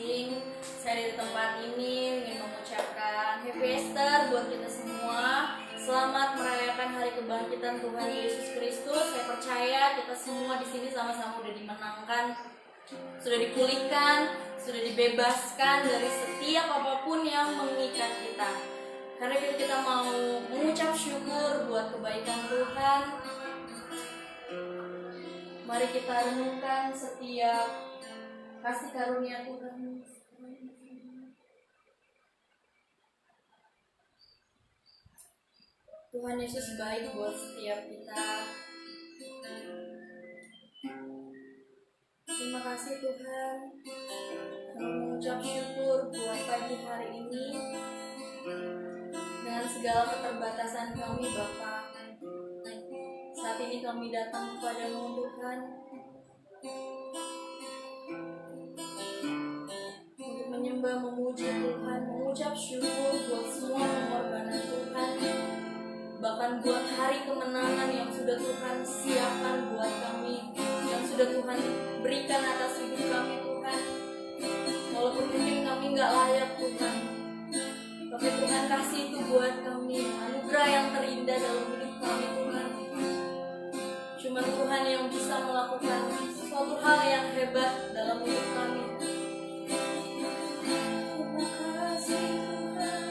Saya di tempat ini ingin mengucapkan Happy Easter buat kita semua. Selamat merayakan hari kebangkitan Tuhan Yesus Kristus. Saya percaya kita semua di sini sama-sama sudah dimenangkan, sudah dipulihkan, sudah dibebaskan dari setiap apapun yang mengikat kita. Karena kita mau mengucap syukur buat kebaikan Tuhan. Mari kita renungkan setiap kasih karunia Tuhan. Tuhan Yesus baik buat setiap kita. Terima kasih Tuhan. Kami mengucap syukur buat pagi hari ini. Dengan segala keterbatasan kami Bapa, saat ini kami datang kepadamu Tuhan, untuk menyembah, memuji Tuhan, mengucap syukur buat semua pengorbanan Tuhan, bahkan buat hari kemenangan yang sudah Tuhan siapkan buat kami, yang sudah Tuhan berikan atas hidup kami Tuhan. Walaupun mungkin kami gak layak Tuhan, tapi Tuhan kasih itu buat kami, anugerah yang terindah dalam hidup kami Tuhan. Cuma Tuhan yang bisa melakukan suatu hal yang hebat dalam hidup kami. Terima kasih Tuhan.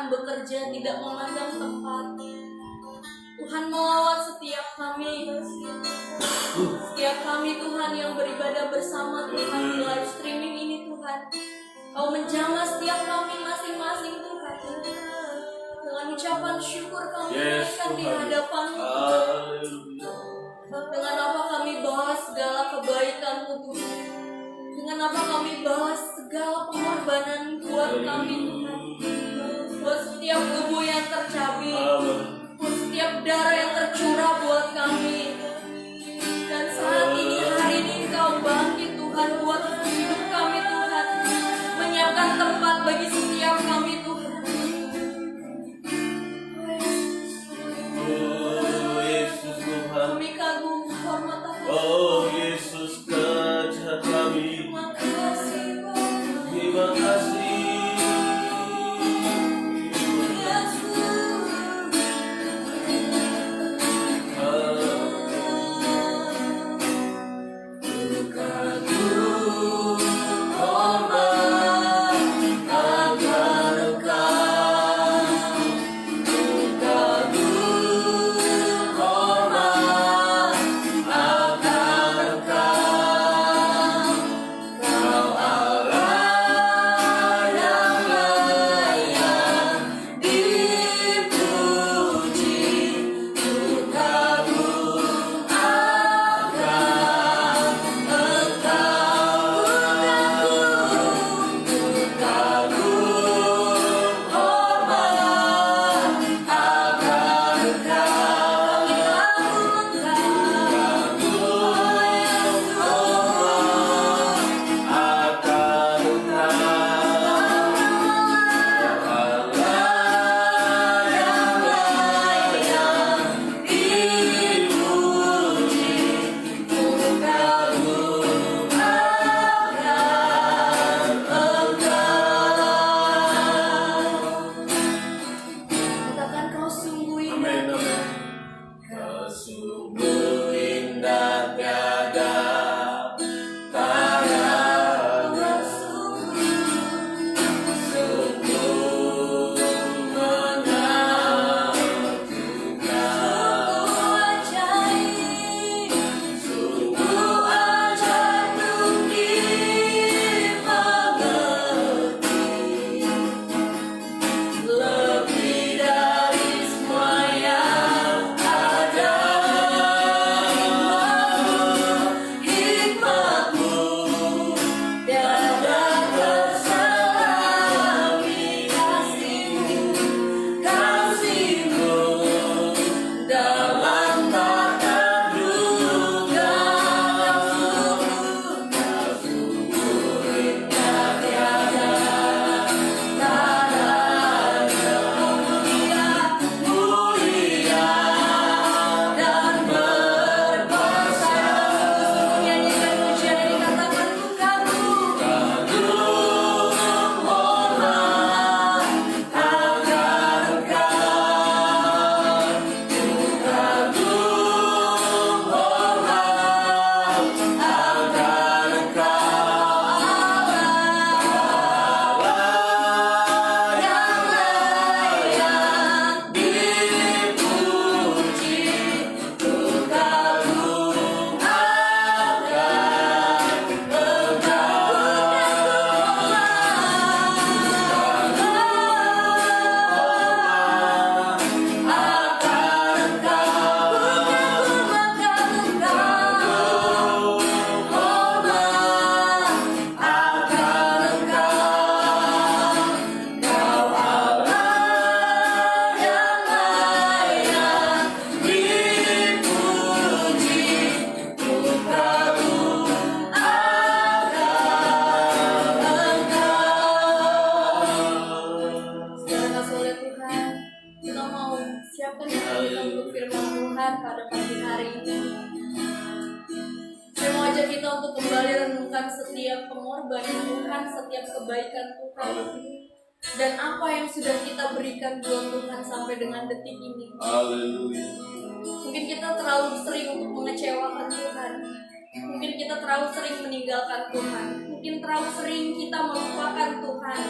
bekerja tidak memandang tempat. Tuhan melawat setiap kami Tuhan yang beribadah bersama Tuhan di live streaming ini Tuhan. Kau menjamah setiap kami masing-masing Tuhan. Dengan ucapan syukur kami naikkan di hadapan-Mu Tuhan. Dengan apa kami bahas segala kebaikan-Mu Tuhan. Dengan apa kami bahas segala pengorbanan buat kami Tuhan. Buat setiap tubuh yang tercabik, buat setiap darah yang tercurah buat kami. Dan saat ini, hari ini Engkau bangkit Tuhan buat hidup kami Tuhan. Menyiapkan tempat bagi setiap kami Tuhan. Oh Yesus Tuhan, kami kagum hormat Tuhan. oh Yesus Raja kami. Terima kasih Bapa. Terima kasih. kita untuk kembali renungkan setiap pengorbanan Tuhan, setiap kebaikan Tuhan, dan apa yang sudah kita berikan buat Tuhan sampai dengan detik ini. Haleluya. Mungkin kita terlalu sering untuk mengecewakan Tuhan. Mungkin kita terlalu sering meninggalkan Tuhan. Mungkin terlalu sering kita melupakan Tuhan.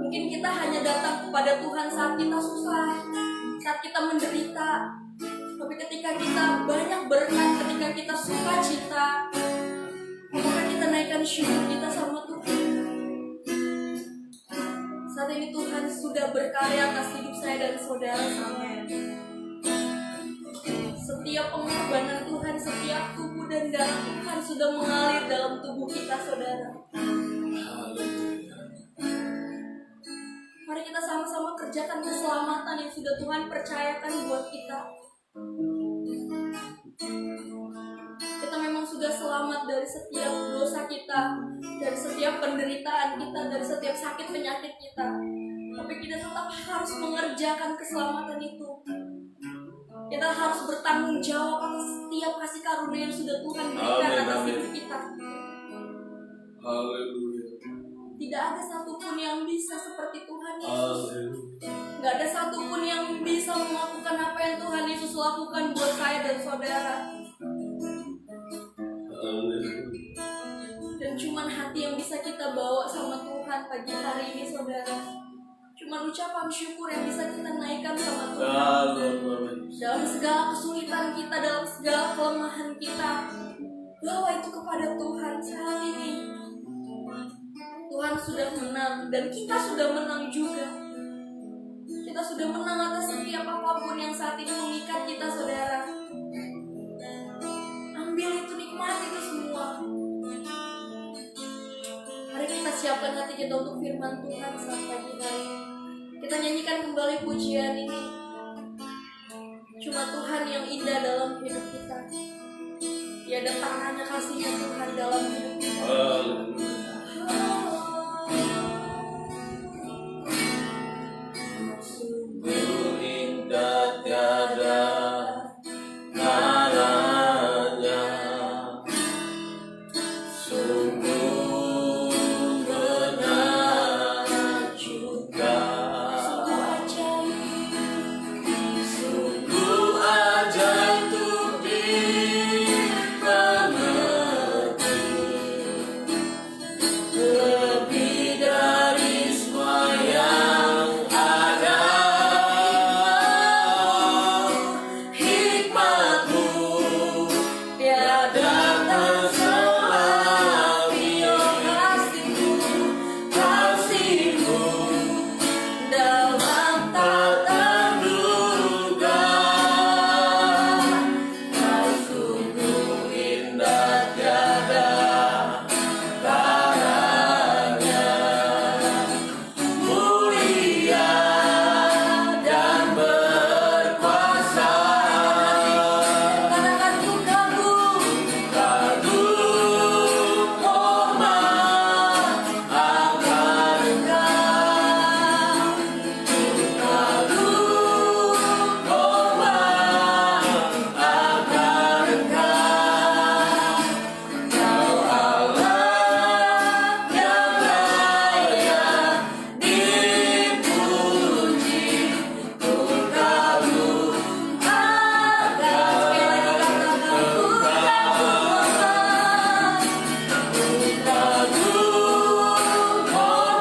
Mungkin kita hanya datang kepada Tuhan saat kita susah, saat kita menderita. Tapi ketika kita banyak berkat, ketika kita sukacita, apakah kita naikkan syukur kita sama Tuhan? Saat ini Tuhan sudah berkarya atas hidup saya dan saudara sama. Setiap pengorbanan Tuhan, setiap tubuh dan darah Tuhan sudah mengalir dalam tubuh kita, saudara. Mari kita sama-sama kerjakan keselamatan yang sudah Tuhan percayakan buat kita. Kita memang sudah selamat dari setiap dosa kita, dari setiap penderitaan kita, dari setiap sakit penyakit kita. Tapi kita tetap harus mengerjakan keselamatan itu. Kita harus bertanggung jawab atas setiap kasih karunia yang sudah Tuhan berikan atas hidup kita. Haleluya. Tidak ada satupun yang bisa seperti Tuhan Yesus. Haleluya. Tidak ada satupun yang bisa melakukan apa yang Tuhan Yesus lakukan buat saya dan saudara. Haleluya. Dan cuman hati yang bisa kita bawa sama Tuhan pagi hari ini, saudara. Cuman ucapan syukur yang bisa kita naikkan sama Tuhan. Dalam segala kesulitan kita, dalam segala kelemahan kita, bawa itu kepada Tuhan saat ini. Tuhan sudah menang dan kita sudah menang juga. Kita sudah menang atas setiap apapun yang saat ini mengikat kita, saudara. Ambil itu, nikmati itu semua. Mari kita siapkan hati kita untuk firman Tuhan saat pagi hari. Kita nyanyikan kembali pujian ini. Cuma Tuhan yang indah dalam hidup kita. Tiada tangannya kasihnya Tuhan dalam hidup kita. Sungguh indah tiada tangannya, sungguh benar juga, sungguh ajaib untuk dimengerti, lebih dari semua yang ada. Hikmatmu tiada terselami, oh kasihmu dalam tak terduga. Kau sungguh indah tiada tandanya, mulia dan berkuasa. Katakan ku kagum, Kagum hormat akan Engkau, kagum hormat akan Engkau. Kau Allah yang layak dipuji, ku kagum akan kagum hormat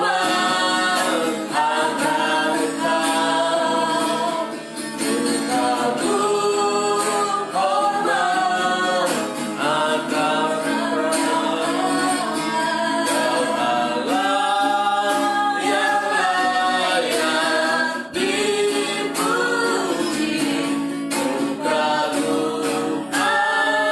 akan Engkau, kagum hormat akan Kau Allah yang layak dipuji, ku kagum akan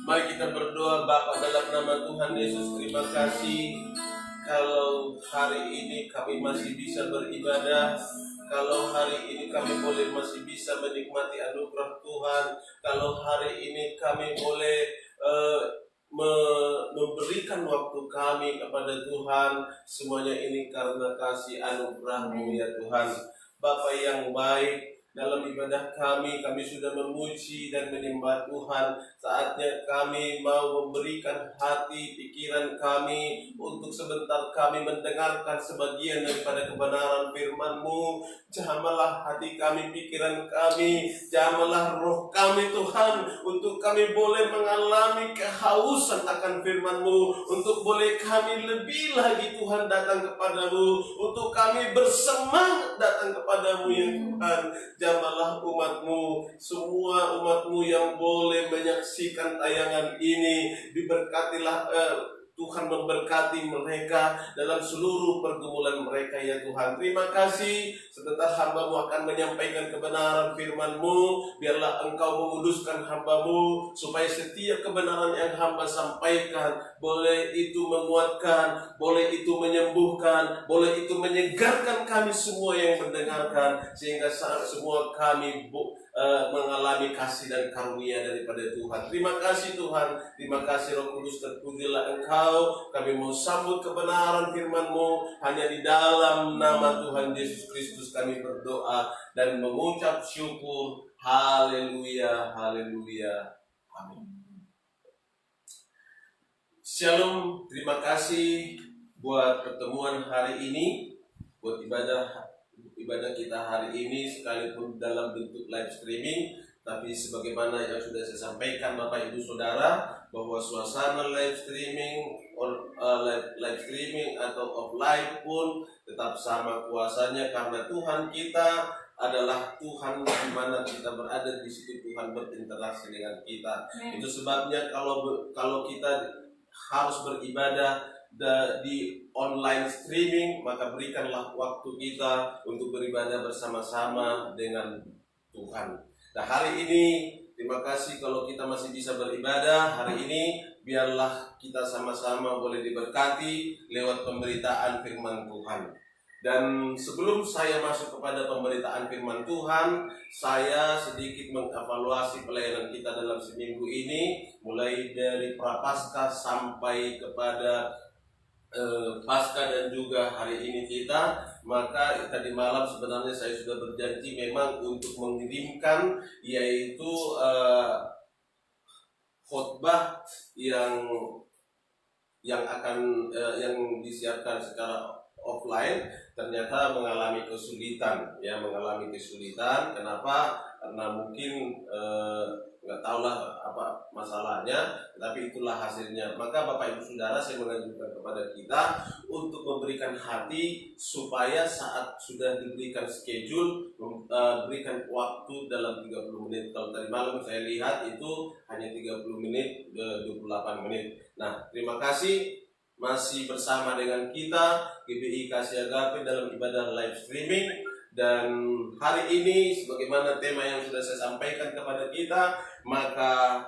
Mari kita berdoa. Bapa, dalam nama Tuhan Yesus, terima kasih kalau untuk hari ini kami masih bisa beribadah, kalau hari ini kami boleh masih bisa menikmati anugerah Tuhan, kalau hari ini kami boleh memberikan waktu kami kepada Tuhan, semuanya ini karena kasih anugerah-Mu ya Tuhan. Bapa yang baik, dalam ibadah kami sudah memuji dan menyembah Tuhan. Saatnya kami mau memberikan hati, pikiran kami untuk sebentar kami mendengarkan sebagian daripada kebenaran firman-Mu. Jamahlah hati kami, pikiran kami, jamahlah roh kami Tuhan, untuk kami boleh mengalami kehausan akan firman-Mu, untuk boleh kami lebih lagi Tuhan datang kepadamu, untuk kami bersemangat datang kepadamu ya Tuhan. Jamahlah umat-Mu, semua umat-Mu yang boleh menyaksikan tayangan ini, diberkatilah Tuhan, memberkati mereka dalam seluruh pergumulan mereka ya Tuhan. Terima kasih, sebentar hamba-Mu akan menyampaikan kebenaran firman-Mu. Biarlah Engkau menguduskan hamba-Mu, supaya setiap kebenaran yang hamba sampaikan, boleh itu menguatkan, boleh itu menyembuhkan, boleh itu menyegarkan kami semua yang mendengarkan, sehingga semua kami mengalami kasih dan karunia daripada Tuhan. Terima kasih Tuhan, terima kasih Roh Kudus, terpujilah Engkau. Kami mau sambut kebenaran firman-Mu, hanya di dalam nama Tuhan Yesus Kristus kami berdoa dan mengucap syukur. Haleluya, haleluya, amin. Shalom, terima kasih buat pertemuan hari ini, buat ibadah kita hari ini, sekalipun dalam bentuk live streaming. Tapi sebagaimana yang sudah saya sampaikan Bapak Ibu Saudara, bahwa suasana live streaming atau offline pun tetap sama kuasanya, karena Tuhan kita adalah Tuhan di mana kita berada, di situ Tuhan berinteraksi dengan kita. Itu sebabnya kalau kita harus beribadah di online streaming, maka berikanlah waktu kita untuk beribadah bersama-sama dengan Tuhan. Nah, hari ini terima kasih kalau kita masih bisa beribadah hari ini. Biarlah kita sama-sama boleh diberkati lewat pemberitaan firman Tuhan. Dan sebelum saya masuk kepada pemberitaan firman Tuhan, saya sedikit mengevaluasi pelayanan kita dalam seminggu ini, mulai dari Prapaskah sampai kepada Pasca dan juga hari ini kita. Maka tadi malam sebenarnya saya sudah berjanji memang untuk mengirimkan, yaitu khotbah yang akan yang disiarkan secara offline, ternyata mengalami kesulitan. Kenapa? Karena mungkin nggak tahulah apa masalahnya, tapi itulah hasilnya. Maka Bapak Ibu Saudara, saya mengajukan kepada kita untuk memberikan hati, supaya saat sudah diberikan schedule, berikan waktu dalam 30 menit. Kalau tadi malam saya lihat itu hanya 30 menit, 28 menit. Nah, terima kasih masih bersama dengan kita GBI Kasih Agape dalam ibadah live streaming. Dan hari ini sebagaimana tema yang sudah saya sampaikan kepada kita, maka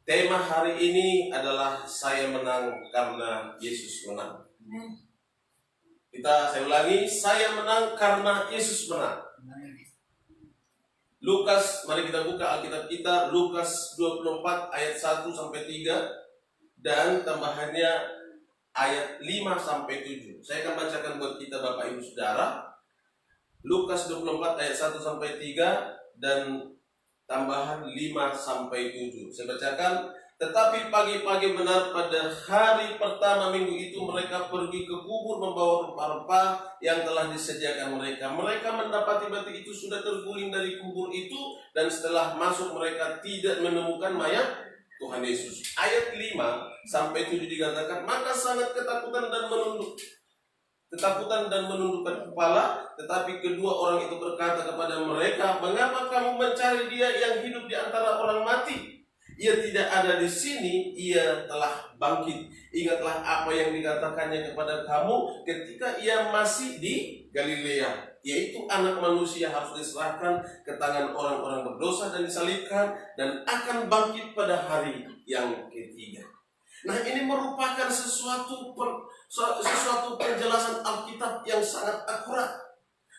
tema hari ini adalah saya menang karena Yesus menang. Saya ulangi, saya menang karena Yesus menang. Lukas, mari kita buka Alkitab kita, Lukas 24 ayat 1 sampai 3 dan tambahannya ayat 5 sampai 7. Saya akan bacakan buat kita Bapak Ibu Saudara. Lukas 24 ayat 1 sampai 3 dan tambahan 5 sampai 7. Saya bacakan. Tetapi pagi-pagi benar pada hari pertama minggu itu, mereka pergi ke kubur membawa rempah-rempah yang telah disediakan mereka. Mereka mendapati batik itu sudah terguling dari kubur itu, dan setelah masuk mereka tidak menemukan mayat Tuhan Yesus. Ayat 5 sampai 7 dikatakan, maka sangat ketakutan dan menundukkan kepala. Tetapi kedua orang itu berkata kepada mereka, mengapa kamu mencari dia yang hidup di antara orang mati? Ia tidak ada di sini, ia telah bangkit. Ingatlah apa yang dikatakannya kepada kamu ketika ia masih di Galilea, yaitu anak manusia harus diserahkan ke tangan orang-orang berdosa dan disalibkan, dan akan bangkit pada hari yang ketiga. Nah, ini merupakan sesuatu sesuatu penjelasan Alkitab yang sangat akurat.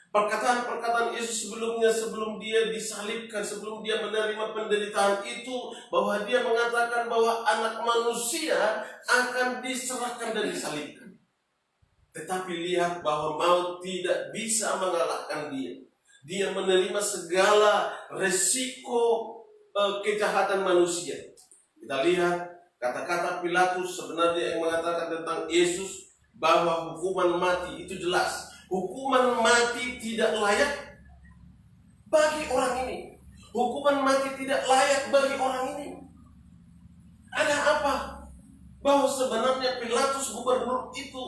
Perkataan-perkataan Yesus sebelumnya, sebelum dia disalibkan, sebelum dia menerima penderitaan itu, bahwa dia mengatakan bahwa anak manusia akan diserahkan dan disalibkan. Tetapi lihat bahwa maut tidak bisa mengalahkan dia. Dia menerima segala resiko kejahatan manusia. Kita lihat kata-kata Pilatus sebenarnya yang mengatakan tentang Yesus bahwa hukuman mati itu jelas. Hukuman mati tidak layak bagi orang ini. Hukuman mati tidak layak bagi orang ini. Ada apa? Bahwa sebenarnya Pilatus gubernur itu,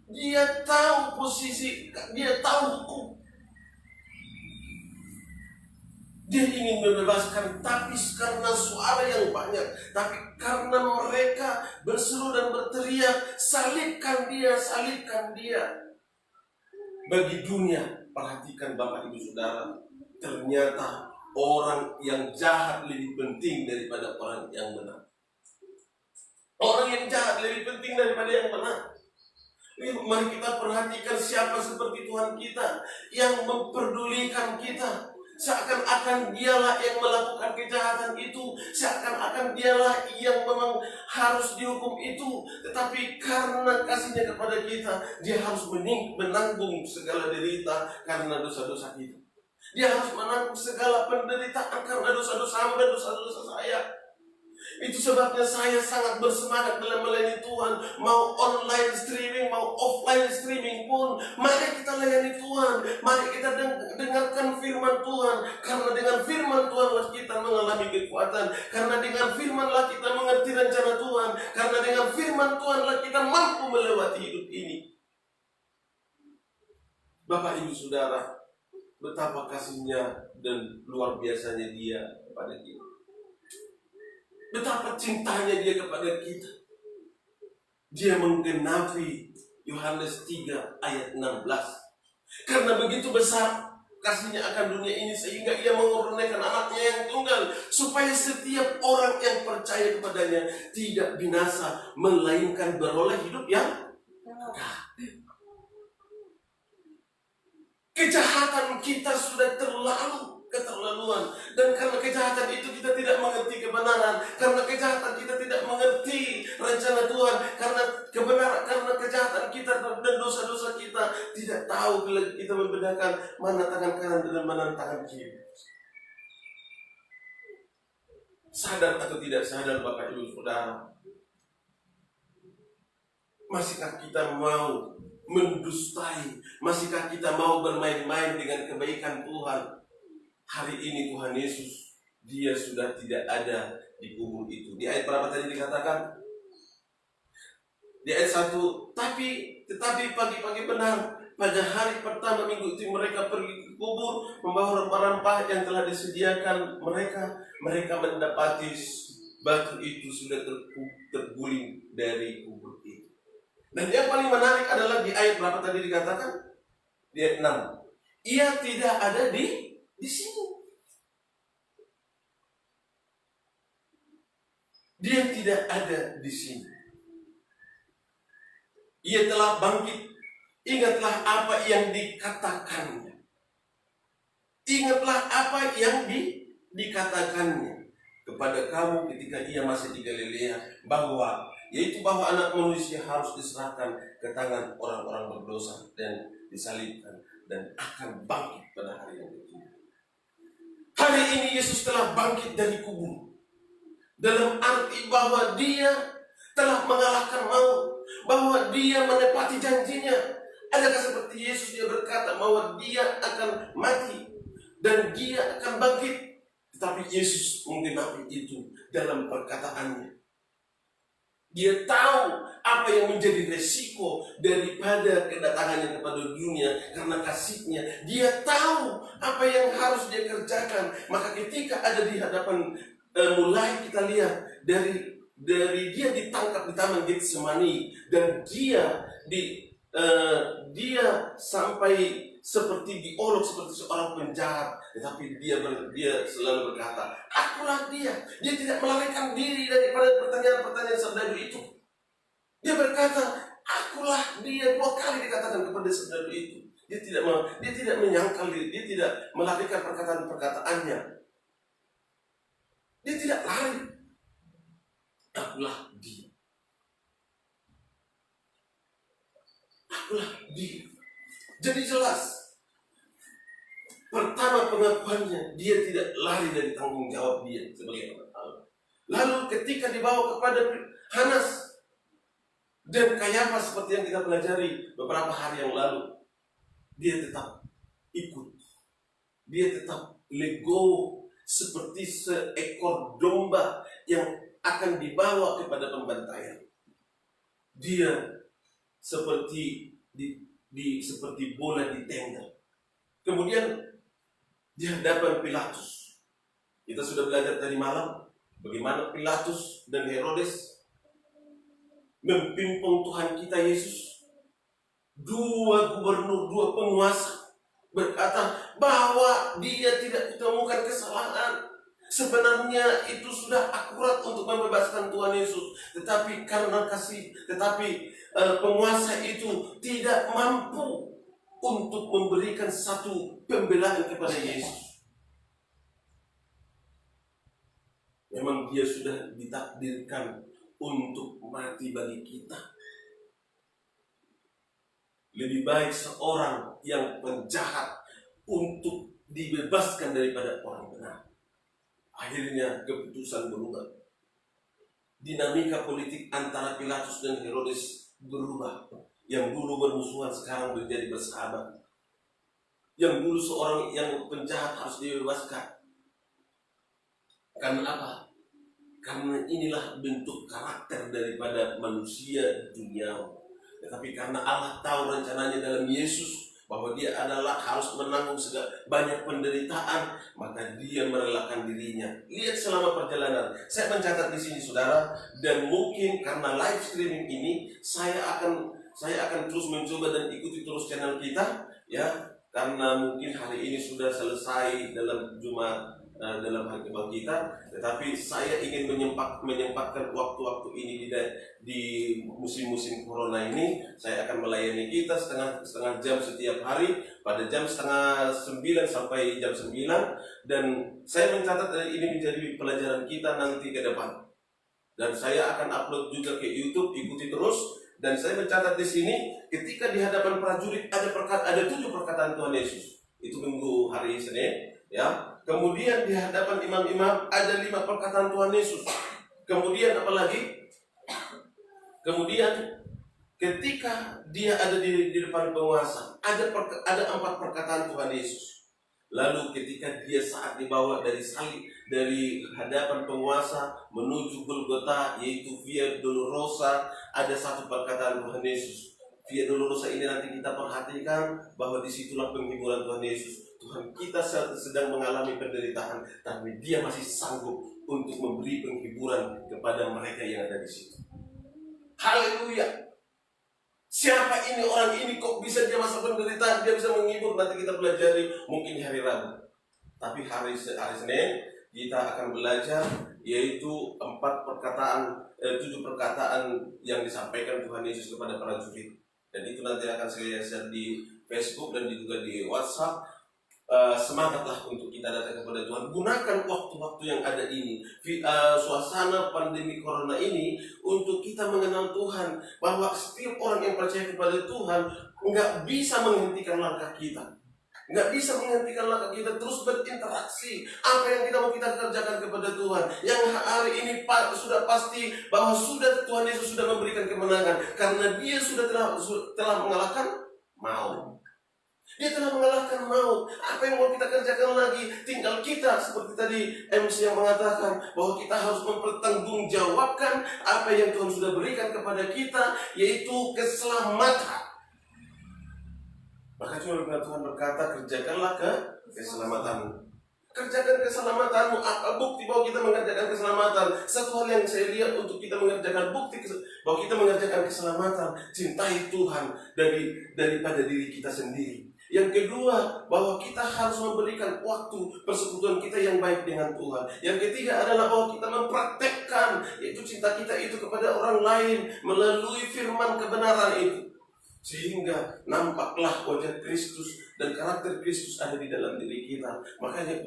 dia tahu posisi, dia tahu hukum. Dia ingin membebaskan, tapi karena suara yang banyak, tapi karena mereka berseru dan berteriak, salibkan dia, salibkan dia. Bagi dunia, perhatikan Bapak Ibu Saudara, ternyata orang yang jahat lebih penting daripada orang yang benar. Orang yang jahat lebih penting daripada yang benar. Mari kita perhatikan siapa seperti Tuhan kita yang memperdulikan kita. Seakan-akan dialah yang melakukan kejahatan itu, seakan-akan dialah yang memang harus dihukum itu. Tetapi karena kasihnya kepada kita, dia harus menanggung segala derita karena dosa-dosa kita. Dia harus menanggung segala penderitaan karena dosa-dosa hamba, dosa-dosa saya. Itu sebabnya saya sangat bersemangat dalam melayani Tuhan. Mau online streaming, mau offline streaming pun, mari kita layani Tuhan. Mari kita dengarkan firman Tuhan. Karena dengan firman Tuhanlah kita mengalami kekuatan. Karena dengan firmanlah kita mengerti rencana Tuhan. Karena dengan firman Tuhanlah kita mampu melewati hidup ini. Bapak Ibu Saudara, betapa kasihnya dan luar biasanya Dia kepada kita. Betapa cintanya dia kepada kita. Dia menggenapi Yohanes 3 ayat 16. Karena begitu besar kasihnya akan dunia ini, sehingga ia mengorbankan anaknya yang tunggal, supaya setiap orang yang percaya kepadanya tidak binasa, melainkan beroleh hidup yang kekal. Kejahatan kita sudah keterlaluan, dan karena kejahatan itu kita tidak mengerti kebenaran, karena kejahatan kita tidak mengerti rencana Tuhan, karena kejahatan kita dan dosa-dosa kita tidak tahu kita membedakan mana tangan kanan dan mana tangan kiri. Sadar atau tidak sadar Bapak Ibu Saudara, masihkah kita mau mendustai? Masihkah kita mau bermain-main dengan kebaikan Tuhan? Hari ini Tuhan Yesus, Dia sudah tidak ada di kubur itu. Di ayat berapa tadi dikatakan? Di ayat 1, tetapi pagi-pagi benar, pada hari pertama minggu itu mereka pergi ke kubur, membawa rempah-rempah yang telah disediakan mereka. Mereka mendapati batu itu sudah terguling dari kubur itu. Dan yang paling menarik adalah di ayat berapa tadi dikatakan? Di ayat 6. Ia tidak ada di sini. Dia tidak ada di sini. Ia telah bangkit. Ingatlah apa yang dikatakannya. Ingatlah apa yang dikatakannya kepada kamu ketika ia masih di Galilea, yaitu bahwa anak manusia harus diserahkan ke tangan orang-orang berdosa dan disalibkan dan akan bangkit pada hari yang ketiga. Hari ini Yesus telah bangkit dari kubur, dalam arti bahwa Dia telah mengalahkan maut, bahwa Dia menepati janjinya. Adakah seperti Yesus Dia berkata bahwa Dia akan mati dan Dia akan bangkit? Tetapi Yesus menggenapi itu dalam perkataannya. Dia tahu apa yang menjadi resiko daripada kedatangannya kepada dunia karena kasihnya. Dia tahu apa yang harus dia kerjakan. Maka ketika ada di hadapan, mulai kita lihat dari dia ditangkap di Taman Getsemani, dan dia sampai seperti diolok seperti seorang penjahat, tetapi dia selalu berkata, akulah dia. Dia tidak melarikan diri daripada pertanyaan-pertanyaan serdadu itu. Dia berkata, Akulah dia. 2 kali dikatakan kepada saudara itu. Dia tidak menyangkal diri, dia tidak melarikan perkataan-perkataannya. Dia tidak lari. Akulah dia. Akulah dia. Jadi jelas. Pertama pengakuannya, dia tidak lari dari tanggung jawab dia sebagai anak Allah. Lalu ketika dibawa kepada Hanas dan Kayafas seperti yang kita pelajari beberapa hari yang lalu, dia tetap ikut. Dia tetap legowo seperti seekor domba yang akan dibawa kepada pembantaian. Dia seperti seperti bola di tengah. Kemudian di hadapan Pilatus, kita sudah belajar tadi malam bagaimana Pilatus dan Herodes mempimpin Tuhan kita Yesus. 2 gubernur, 2 penguasa berkata bahwa dia tidak ditemukan kesalahan. Sebenarnya itu sudah akurat untuk membebaskan Tuhan Yesus, tetapi karena penguasa itu tidak mampu untuk memberikan satu pembelaan kepada Yesus. Memang dia sudah ditakdirkan untuk mati bagi kita. Lebih baik seorang yang penjahat untuk dibebaskan daripada orang benar. Akhirnya keputusan berubah. Dinamika politik antara Pilatus dan Herodes berubah. Yang dulu bermusuhan sekarang menjadi bersahabat. Yang dulu seorang yang penjahat harus dibebaskan. Karena apa? Karena inilah bentuk karakter daripada manusia dunia. Tetapi karena Allah tahu rencananya dalam Yesus, bahwa dia adalah harus menanggung banyak penderitaan, maka dia merelakan dirinya. Lihat selama perjalanan. Saya mencatat di sini saudara, dan mungkin karena live streaming ini saya akan terus mencoba dan ikuti terus channel kita, ya, karena mungkin hari ini sudah selesai dalam Jumat, dalam hari kebangkitan, tetapi saya ingin menyempatkan waktu-waktu ini di musim-musim corona ini. Saya akan melayani kita setengah jam setiap hari pada jam 8:30 sampai jam 9, dan saya mencatat dari ini menjadi pelajaran kita nanti ke depan. Dan saya akan upload juga ke YouTube, ikuti terus. Dan saya mencatat di sini, ketika di hadapan prajurit ada 7 perkataan Tuhan Yesus. Itu minggu hari Senin, ya. Kemudian di hadapan imam-imam ada 5 perkataan Tuhan Yesus. Kemudian apalagi? Kemudian ketika dia ada di depan penguasa, ada 4 perkataan Tuhan Yesus. Lalu ketika dia saat dibawa dari hadapan penguasa menuju Golgota, yaitu Via Dolorosa, ada 1 perkataan Tuhan Yesus. Via Dolorosa ini nanti kita perhatikan bahwa disitulah penghiburan Tuhan Yesus. Tuhan kita sedang mengalami penderitaan, tapi dia masih sanggup untuk memberi penghiburan kepada mereka yang ada di situ. Haleluya! Siapa ini orang ini, kok bisa dia masa penderitaan, dia bisa menghibur? Nanti kita pelajari mungkin hari Rabu. Tapi hari Senin kita akan belajar, yaitu 7 perkataan yang disampaikan Tuhan Yesus kepada prajurit. Dan itu nanti akan saya share di Facebook dan juga di WhatsApp. Semangatlah untuk kita datang kepada Tuhan. Gunakan waktu-waktu yang ada ini, suasana pandemi corona ini, untuk kita mengenal Tuhan. Bahwa setiap orang yang percaya kepada Tuhan nggak bisa menghentikan langkah kita, nggak bisa menghentikan langkah kita terus berinteraksi. Apa yang kita mau kita kerjakan kepada Tuhan, yang hari ini sudah pasti bahwa Tuhan Yesus sudah memberikan kemenangan, karena Dia telah mengalahkan maut. Dia telah mengalahkan maut. Apa yang mau kita kerjakan lagi? Tinggal kita, seperti tadi MC yang mengatakan, bahwa kita harus mempertanggungjawabkan apa yang Tuhan sudah berikan kepada kita, yaitu keselamatan. Maka Tuhan berkata, kerjakanlah keselamatanmu. Kerjakan keselamatanmu. Apa bukti bahwa kita mengerjakan keselamatan? Satu hal yang saya lihat untuk kita mengerjakan bukti bahwa kita mengerjakan keselamatan, cintai Tuhan daripada diri kita sendiri. Yang kedua, bahwa kita harus memberikan waktu persekutuan kita yang baik dengan Tuhan. Yang ketiga adalah bahwa kita mempraktekkan, yaitu cinta kita itu kepada orang lain melalui firman kebenaran itu. sehingga nampaklah wajah Kristus dan karakter Kristus ada di dalam diri kita. Makanya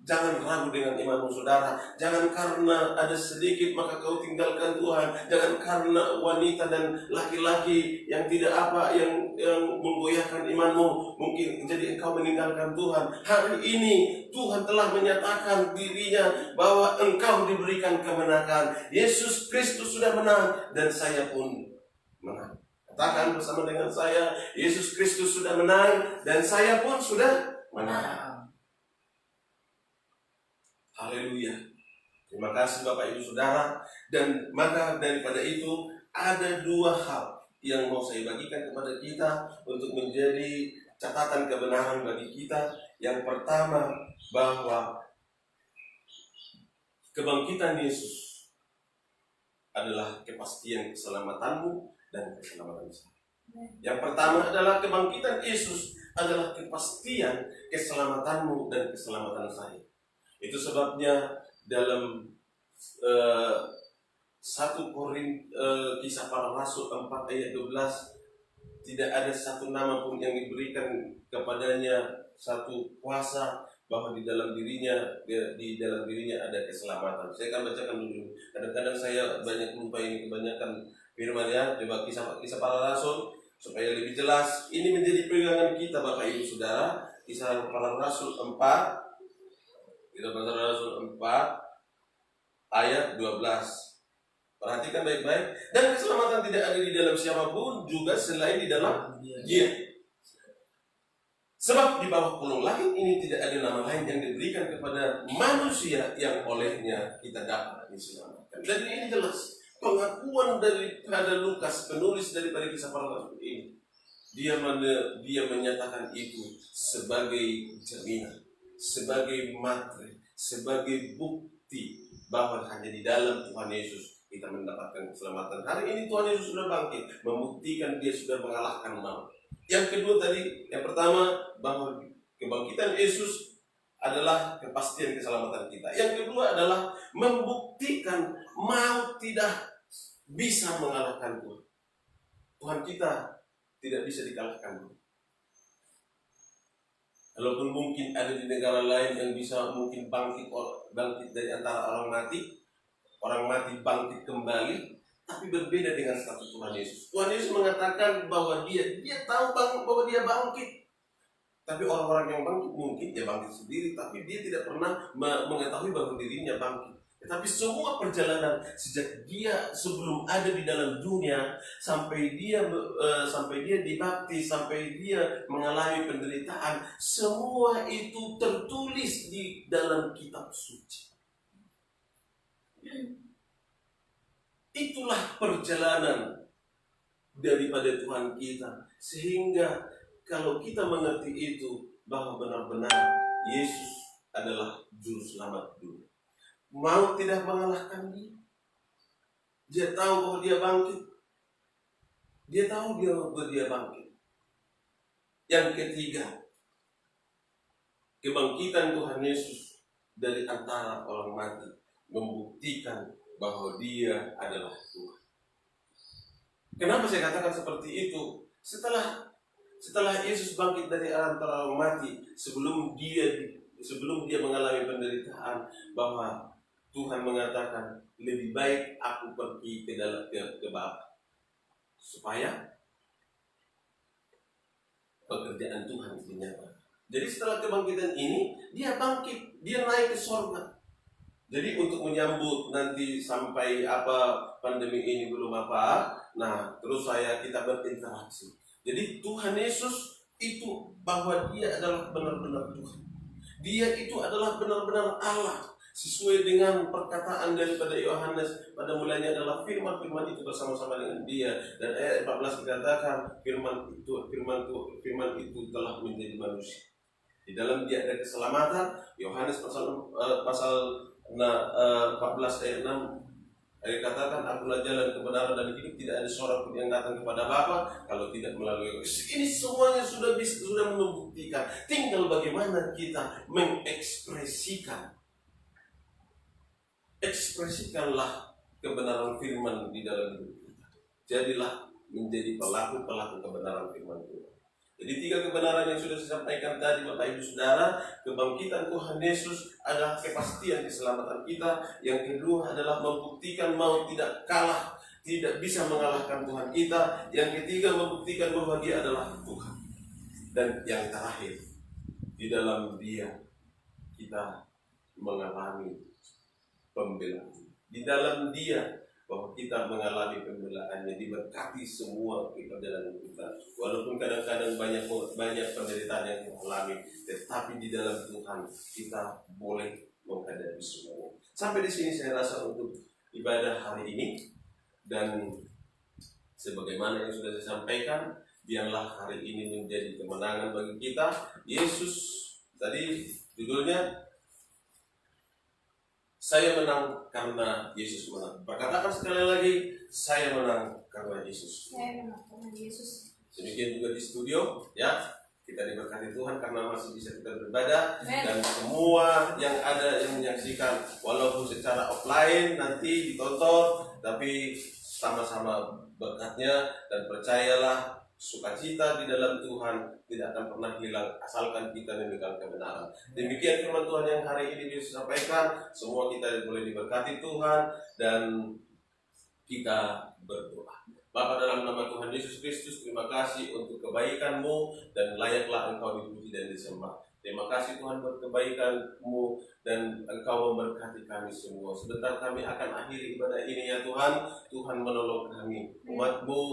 jangan ragu dengan imanmu saudara. Jangan karena ada sedikit maka kau tinggalkan Tuhan. Jangan karena wanita dan laki-laki yang tidak yang menggoyahkan imanmu mungkin jadi engkau meninggalkan Tuhan. Hari ini Tuhan telah menyatakan dirinya bahwa engkau diberikan kemenangan. Yesus Kristus sudah menang dan saya pun menang. Katakan bersama dengan saya, Yesus Kristus sudah menang dan saya pun sudah menang. Haleluya. Terima kasih Bapak Ibu Saudara. Dan maka daripada itu ada dua hal yang mau saya bagikan kepada kita untuk menjadi catatan kebenaran bagi kita. Yang pertama, bahwa kebangkitan Yesus adalah kepastian keselamatanmu dan keselamatan saya. Yang pertama adalah kebangkitan Yesus adalah kepastian keselamatanmu dan keselamatan saya. Itu sebabnya dalam 1 Kisah Para Rasul 4 ayat 12 tidak ada satu nama pun yang diberikan kepadanya satu kuasa bahwa di dalam dirinya ada keselamatan. Saya akan bacakan dulu. Kadang-kadang saya banyak lupa ini kebanyakan firman ya. Coba kisah Para Rasul supaya lebih jelas. Ini menjadi pegangan kita Bapak Ibu Saudara. Kisah Para Rasul 4 ayat 12. Perhatikan baik-baik. Dan keselamatan tidak ada di dalam siapapun juga selain di dalam Dia. Sebab di bawah kolong langit ini tidak ada nama lain yang diberikan kepada manusia yang olehnya kita dapat diselamatkan. Dan ini jelas pengakuan daripada Lukas, penulis daripada Kisah Para Rasul ini. Dia menyatakan itu sebagai jaminan, sebagai materi, sebagai bukti bahwa hanya di dalam Tuhan Yesus kita mendapatkan keselamatan. Hari ini Tuhan Yesus sudah bangkit, membuktikan Dia sudah mengalahkan maut. Yang kedua tadi, yang pertama bahwa kebangkitan Yesus adalah kepastian keselamatan kita. Yang kedua adalah membuktikan maut tidak bisa mengalahkan Tuhan. Tuhan kita tidak bisa dikalahkan. Walaupun mungkin ada di negara lain yang bisa mungkin bangkit dari antara orang mati bangkit kembali, tapi berbeda dengan status Tuhan Yesus. Tuhan Yesus mengatakan bahwa dia tahu bahwa dia bangkit. Tapi orang-orang yang bangkit mungkin dia bangkit sendiri, tapi dia tidak pernah mengetahui bahwa dirinya bangkit. Tapi semua perjalanan sejak dia sebelum ada di dalam dunia sampai dia dibaptis, sampai dia mengalami penderitaan, semua itu tertulis di dalam kitab suci. Itulah perjalanan daripada Tuhan kita, sehingga kalau kita mengerti itu bahwa benar-benar Yesus adalah juru selamat dunia. Maut tidak mengalahkan dia. Dia tahu bahwa dia bangkit. Dia tahu bahwa dia bangkit. Yang ketiga, kebangkitan Tuhan Yesus dari antara orang mati membuktikan bahwa Dia adalah Tuhan. Kenapa saya katakan seperti itu? Setelah Yesus bangkit dari antara orang mati, sebelum dia mengalami penderitaan, bahwa Tuhan mengatakan lebih baik aku pergi ke Bapa supaya pekerjaan Tuhan dinyatakan. Jadi setelah kebangkitan ini dia bangkit, dia naik ke sorga. Jadi untuk menyambut nanti sampai pandemi ini belum terus kita berinteraksi. Jadi Tuhan Yesus itu bahwa dia adalah benar-benar Tuhan. Dia itu adalah benar-benar Allah. Sesuai dengan perkataan daripada Yohanes, pada mulanya adalah firman itu bersama-sama dengan Dia. Dan ayat 14 dikatakan firman itu telah menjadi manusia. Di dalam Dia ada keselamatan. Yohanes pasal 14 ayat 6 dikatakan, akulah jalan kebenaran dan hidup, tidak ada seorang pun yang datang kepada Bapa kalau tidak melalui aku. Ini semuanya sudah membuktikan. Tinggal bagaimana kita mengekspresikanlah kebenaran firman di dalam hidup kita. Jadilah menjadi pelaku-pelaku kebenaran firman Tuhan. Jadi 3 kebenaran yang sudah saya sampaikan tadi Bapak Ibu Saudara. Kebangkitan Tuhan Yesus adalah kepastian keselamatan kita. Yang kedua adalah membuktikan maut tidak kalah, tidak bisa mengalahkan Tuhan kita. Yang ketiga membuktikan bahwa Dia adalah Tuhan. Dan yang terakhir, di dalam Dia kita mengalami pembelaan. Di dalam Dia bahwa kita mengalami pembelaannya, diberkati semua perjalanan kita. Walaupun kadang-kadang banyak penderitaan yang kita alami, tetapi di dalam Tuhan kita boleh menghadapi semuanya. Sampai di sini saya rasa untuk ibadah hari ini. Dan sebagaimana yang sudah saya sampaikan, biarlah hari ini menjadi kemenangan bagi kita. Yesus, tadi judulnya, saya menang karena Yesus menang. Perkatakan sekali lagi, saya menang karena Yesus. Saya menang karena Yesus. Demikian juga di studio, ya. Kita diberkati Tuhan karena masih bisa kita beribadah. Dan semua yang ada yang menyaksikan, walaupun secara offline nanti ditonton, tapi sama-sama berkatnya. Dan percayalah, sukacita di dalam Tuhan tidak akan pernah hilang asalkan kita memegang kebenaran. Demikian firman Tuhan yang hari ini bisa sampaikan. Semua kita boleh diberkati Tuhan dan kita berdoa. Bapa, dalam nama Tuhan Yesus Kristus, terima kasih untuk kebaikan-Mu dan layaklah Engkau dipuji dan disembah. Terima kasih Tuhan buat kebaikan-Mu dan Engkau memberkati kami semua. Sebentar kami akan akhiri ibadah ini ya Tuhan. Tuhan menolong kami, umat-Mu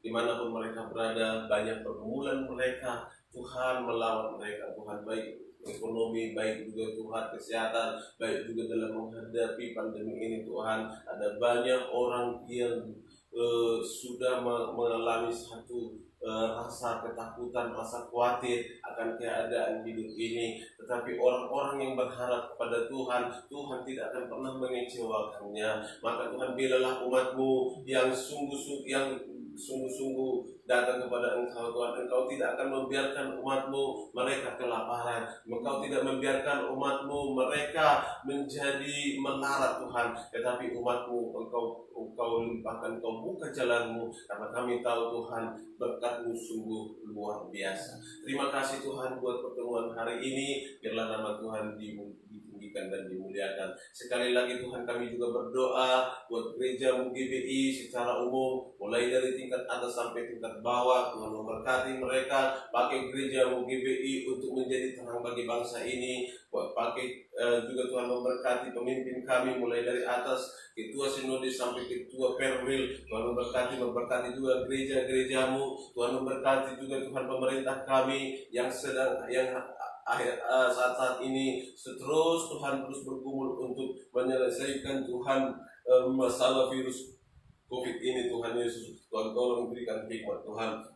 dimanapun mereka berada, banyak pergumulan mereka, Tuhan melawat mereka, Tuhan, baik ekonomi, baik juga Tuhan kesehatan, baik juga dalam menghadapi pandemi ini Tuhan. Ada banyak orang yang sudah mengalami satu rasa ketakutan, rasa khawatir akan keadaan hidup ini. Tetapi orang-orang yang berharap kepada Tuhan, Tuhan tidak akan pernah mengecewakannya. Maka Tuhan, bilalah umat-Mu yang sungguh-sungguh datang kepada Engkau Tuhan. Engkau tidak akan membiarkan umat-Mu mereka kelaparan. Engkau tidak membiarkan umat-Mu mereka menjadi melarat Tuhan. Tetapi umat-Mu Engkau limpahkan, Engkau buka jalan-Mu. Karena kami tahu Tuhan, berkat-Mu sungguh luar biasa. Terima kasih Tuhan buat pertemuan hari ini. Biarlah nama Tuhan ditinggikan dan dimuliakan. Sekali lagi Tuhan, kami juga berdoa buat gereja GBI secara umum, mulai dari tingkat atas sampai tingkat bawah. Tuhan memberkati mereka, pakai gereja GBI untuk menjadi terang bagi bangsa ini. Pakai juga Tuhan memberkati pemimpin kami mulai dari atas, ketua sinodis sampai ketua perwil. Tuhan memberkati juga gereja-gereja-Mu. Tuhan memberkati juga Tuhan pemerintah kami yang saat-saat ini terus bergumul untuk menyelesaikan Tuhan masalah virus COVID ini. Tuhan Yesus, Tuhan tolong berikan hikmat Tuhan.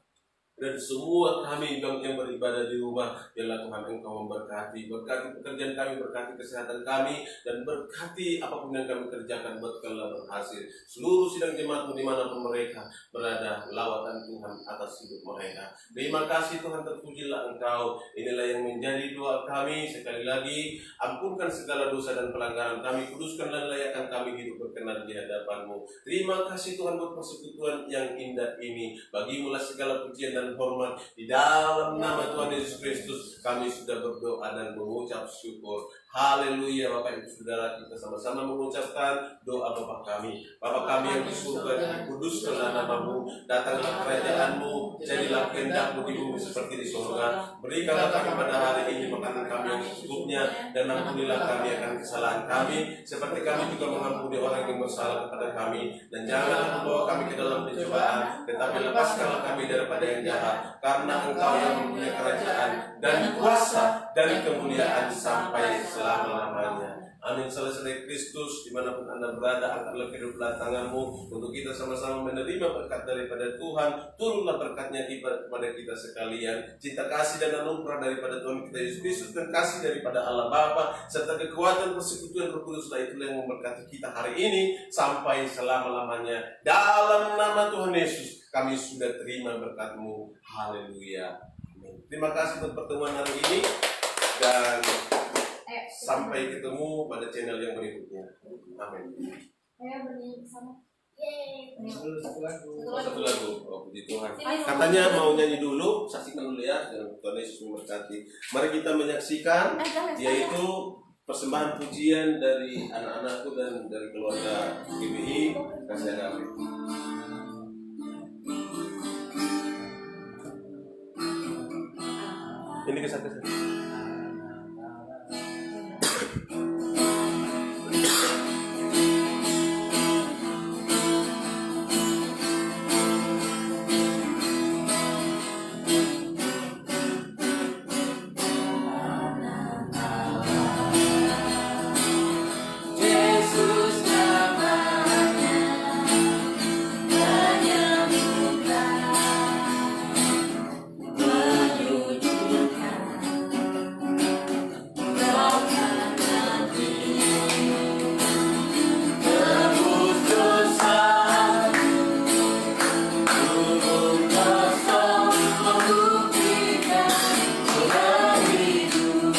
Dan semua kami yang beribadah di rumah, biarlah Tuhan Engkau memberkati. Berkati pekerjaan kami, berkati kesehatan kami, dan berkati apapun yang kami kerjakan buat kalian berhasil. Seluruh sidang jemaat-Mu dimanapun mereka berada, lawatan Tuhan atas hidup mereka. Terima kasih Tuhan, terpujilah Engkau. Inilah yang menjadi doa kami. Sekali lagi, ampunkan segala dosa dan pelanggaran kami, kuduskan dan layakkan kami hidup berkenan di hadapan-Mu. Terima kasih Tuhan buat persekutuan yang indah ini. Bagi-Mulah segala pujian dan hormat. Di dalam nama Tuhan Yesus Kristus kami sudah berdoa dan mengucap syukur. Haleluya. Bapak Ibu Saudara, kita sama-sama mengucapkan doa Bapa kami. Bapa kami yang di surga, dikuduskanlah nama-Mu, datanglah kerajaan-Mu, jadilah kehendak-Mu di bumi seperti di surga. Berikanlah kami pada hari ini makanan kami yang secukupnya, dan ampunilah kami akan kesalahan kami, seperti kami juga mengampuni orang yang bersalah kepada kami. Dan janganlah membawa kami ke dalam pencobaan, tetapi lepaskanlah kami daripada yang jahat. Karena Engkau yang mempunyai kerajaan dan kuasa dan kemuliaan sampai selama-lamanya. Amin. Selesai Kristus, dimanapun Anda berada, angkatlah kedua tangan-Mu untuk kita sama-sama menerima berkat daripada Tuhan. Turunlah berkatnya kepada kita sekalian. Cinta kasih dan anugerah daripada Tuhan kita Yesus Kristus, dan kasih daripada Allah Bapa, serta kekuatan persekutuan Roh Kuduslah, itulah yang memberkati kita hari ini sampai selama-lamanya. Dalam nama Tuhan Yesus kami sudah terima berkat-Mu. Haleluya. Amin. Terima kasih untuk pertemuan hari ini, dan sampai ketemu pada channel yang berikutnya. Amin. Saya bernyanyi bersama. Satu lagu. Satu lagu. Oh, puji Tuhan. Sini, Katanya mau nyanyi dulu, saksikan dulu ya. Dan Tuhan Yesus memberkati. Mari kita menyaksikan, jangan, yaitu persembahan pujian dari anak-anakku dan dari keluarga GBI Kasih Agape. Ini kesana. Yesus namanya menyembuhkan, menyujudkan, bahkan nanti tebus dosa, turun kosong membuktikan sudah hidup.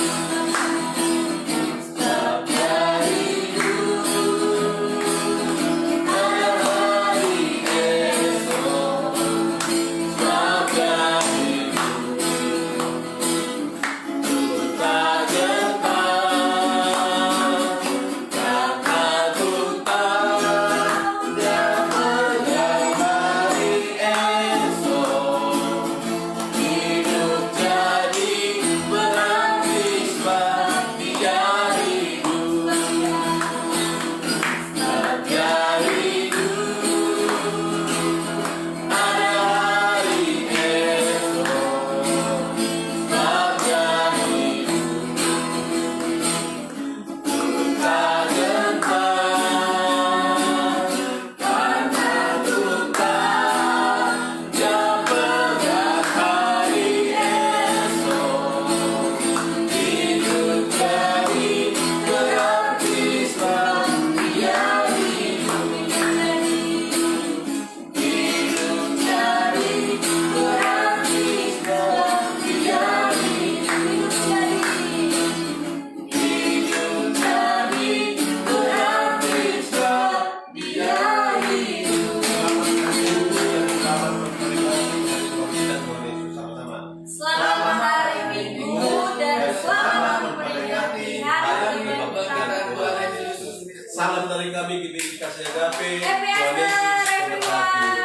Selamat hari Minggu dan selamat memperingati hari kemerdekaan Tuhan Yesus. Salam dari kami GBI Kasih Agape. Happy Tuhan Yesus Easter, memberkati. everyone.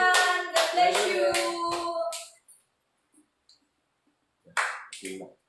God bless you. Terima.